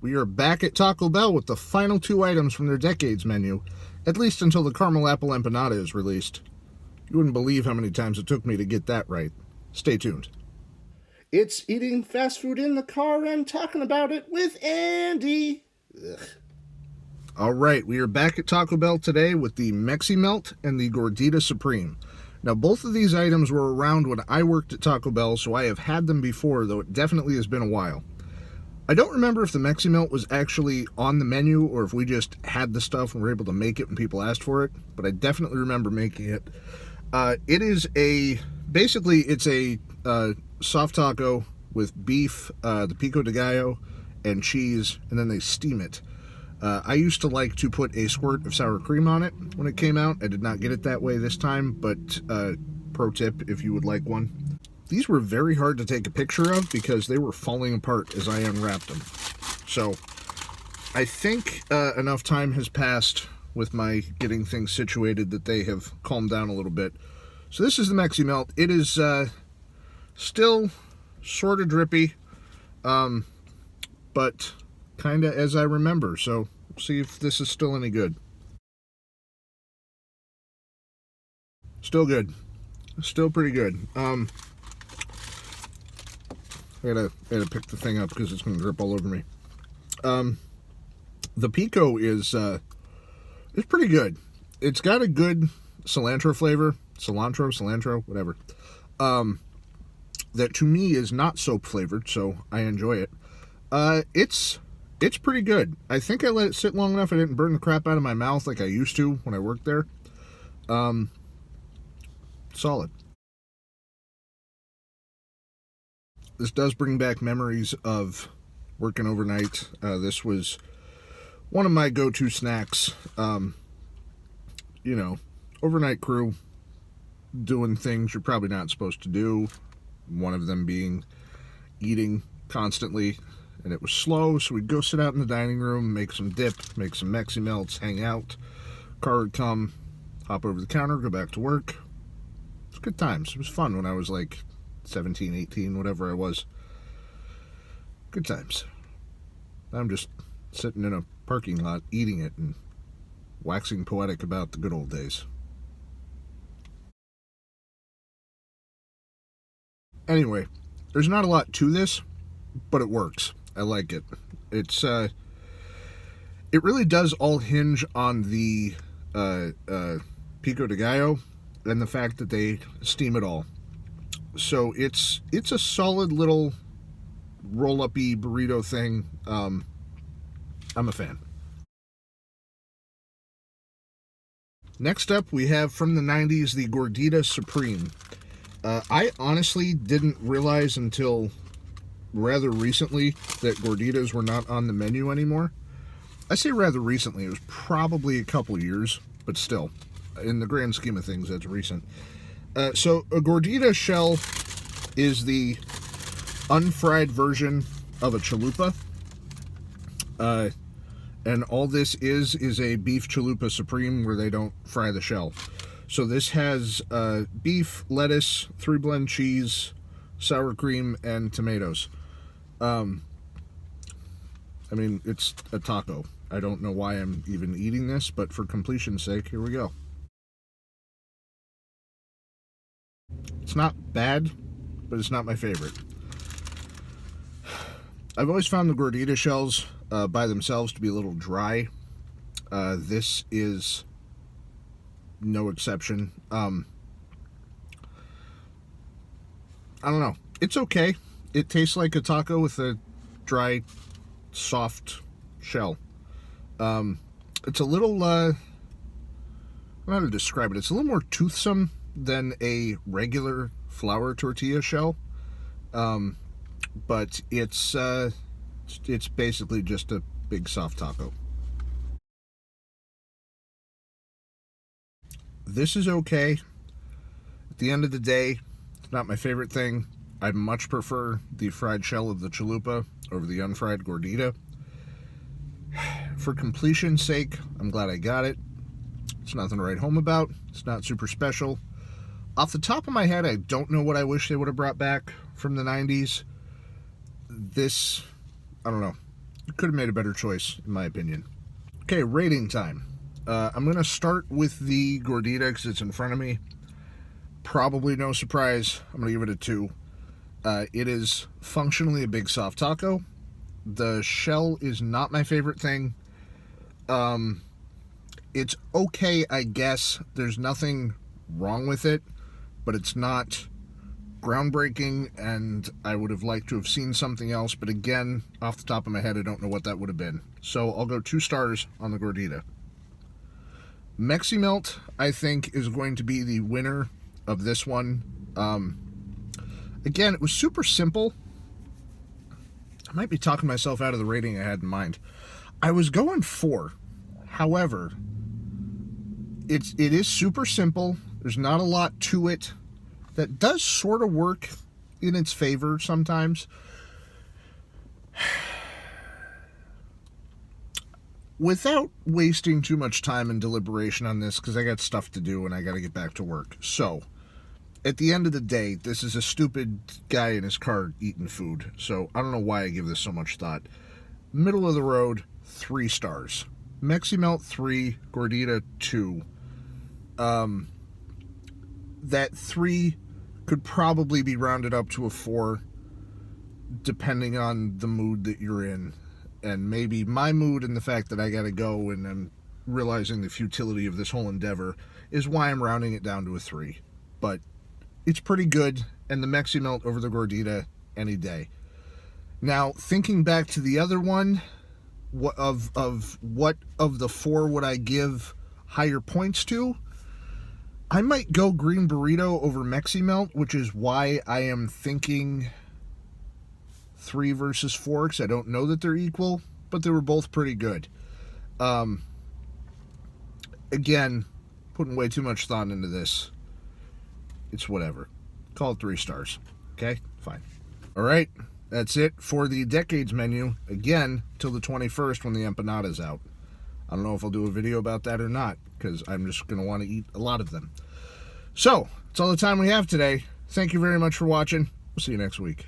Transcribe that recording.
We are back at Taco Bell with the final two items from their Decades menu, at least until the caramel apple empanada is released. You wouldn't believe how many times it took me to get that right. Stay tuned. It's eating fast food in the car and talking about it with Andy. Ugh. All right, we are back at Taco Bell today with the Meximelt and the Gordita Supreme. Now, both of these items were around when I worked at Taco Bell, so I have had them before, though it definitely has been a while. I don't remember if the Meximelt was actually on the menu or if we just had the stuff and were able to make it when people asked for it, but I definitely remember making it. It is basically it's a soft taco with beef, the pico de gallo, and cheese, and then they steam it. I used to like to put a squirt of sour cream on it when it came out. I did not get it that way this time, but pro tip if you would like one. These were very hard to take a picture of because they were falling apart as I unwrapped them. So I think enough time has passed with my getting things situated that they have calmed down a little bit. So this is the Meximelt. It is still sort of drippy, but kind of as I remember. So we'll see if this is still any good. Still good. Still pretty good. I gotta pick the thing up because it's gonna drip all over me. The pico is it's pretty good. It's got a good cilantro flavor, cilantro, whatever. That to me is not soap flavored, so I enjoy it. It's pretty good. I think I let it sit long enough. I didn't burn the crap out of my mouth like I used to when I worked there. Solid. This does bring back memories of working overnight. This was one of my go-to snacks. You know, overnight crew, doing things you're probably not supposed to do. One of them being eating constantly, and it was slow, so we'd go sit out in the dining room, make some dip, make some Meximelts, hang out. Car would come, hop over the counter, go back to work. It was good times. It was fun when I was like 17, 18, whatever I was. Good times. I'm just sitting in a parking lot eating it and waxing poetic about the good old days. Anyway, there's not a lot to this, but it works. I like it. It's it really does all hinge on the pico de gallo and the fact that they steam it all. So it's a solid little roll-up-y burrito thing. I'm a fan. Next up, we have from the 90s the Gordita Supreme. I honestly didn't realize until rather recently that gorditas were not on the menu anymore. I say rather recently. It was probably a couple years, but still, in the grand scheme of things, that's recent. So a gordita shell is the unfried version of a chalupa. And all this is a beef chalupa supreme where they don't fry the shell. So this has beef, lettuce, 3-blend cheese, sour cream, and tomatoes. I mean, it's a taco. I don't know why I'm even eating this, but for completion's sake, here we go. It's not bad, but it's not my favorite. I've always found the gordita shells by themselves to be a little dry. This is no exception. I don't know. It's okay. It tastes like a taco with a dry, soft shell. It's a little, I don't know how to describe it. It's a little more toothsome than a regular flour tortilla shell. But it's basically just a big soft taco. This is okay. At the end of the day, it's not my favorite thing. I much prefer the fried shell of the chalupa over the unfried gordita. For completion's sake, I'm glad I got it. It's nothing to write home about. It's not super special. Off the top of my head, I don't know what I wish they would have brought back from the 90s. This, I don't know. Could have made a better choice, in my opinion. Okay, rating time. I'm going to start with the Gordita because it's in front of me. Probably no surprise. I'm going to give it a 2. It is functionally a big soft taco. The shell is not my favorite thing. It's okay, I guess. There's nothing wrong with it, but it's not groundbreaking, and I would have liked to have seen something else, but again, off the top of my head, I don't know what that would have been. So I'll go 2 stars on the Gordita. Meximelt, I think, is going to be the winner of this one. Again, it was super simple. I might be talking myself out of the rating I had in mind. I was going 4. However, it is super simple. There's not a lot to it. That does sort of work in its favor sometimes. Without wasting too much time and deliberation on this, because I got stuff to do and I got to get back to work. So, at the end of the day, this is a stupid guy in his car eating food. So, I don't know why I give this so much thought. Middle of the road, 3 stars. Meximelt 3, Gordita 2. That 3 could probably be rounded up to a 4, depending on the mood that you're in. And maybe my mood and the fact that I gotta go and I'm realizing the futility of this whole endeavor is why I'm rounding it down to a 3. But it's pretty good, and the Meximelt over the Gordita any day. Now, thinking back to the other one, what of the 4 would I give higher points to? I might go green burrito over Meximelt, which is why I am thinking 3 versus 4, because I don't know that they're equal, but they were both pretty good. Again, putting way too much thought into this. It's whatever. Call it 3 stars. Okay? Fine. All right. That's it for the Decades menu. Again, till the 21st when the empanada's out. I don't know if I'll do a video about that or not, because I'm just going to want to eat a lot of them. So, that's all the time we have today. Thank you very much for watching. We'll see you next week.